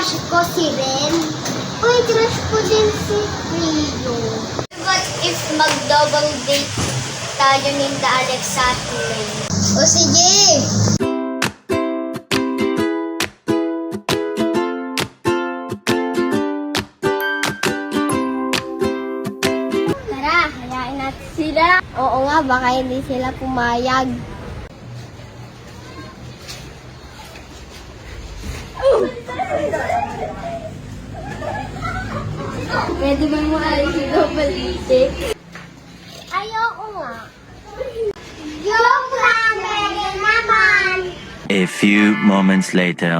crush ko si Ren. Uy, crush ko din si Rio. What if mag-double date tayo ni Alex sa Ren? O sige! Tara, hayain natin sila. Oo nga, baka hindi sila pumayag. Pwede ba mo alis yung double date? Ayoko nga. Joke lang, pwede naman. A few moments later.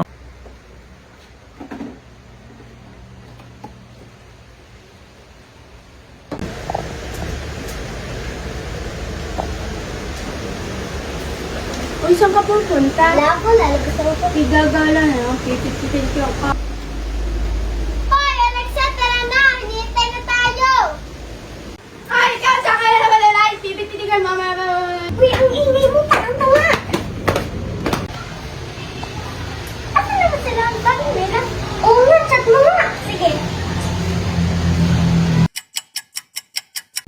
Uy, saan ka pupunta? Wala ko, lalabas ako po. Igagala na, pipit-pitin ko ka. Hoy, Alexa, tara na! Hinihintay na tayo! Ay, ikaw, saan ka na naman lalay? Pipit-pitin mama. Uy, ang ingay mo, parang tanga! Ano naman sila ang bagay nila? Oo nga, chat mo nga! Sige.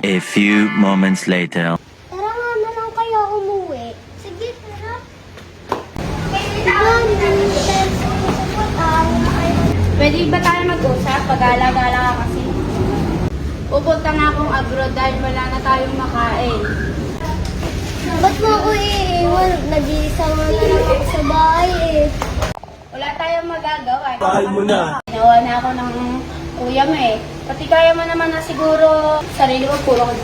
A few moments later. Tara nga na lang kayo umuwi. Sige, tara. Kailan hindi tayo susuputan. Pwede ba tayo mag-usap? Pag-alagala ka kasi. Pupunta na akong abroad dahil wala na tayong makain. Ba't mo ako iiwan? Nag-iisa nga na lang ako sa bahay eh. Wala tayong magagawa. Bahay mo na. Ginawa na ako ng kuya mo eh. Pati kaya mo naman na siguro sarili ko puro ko.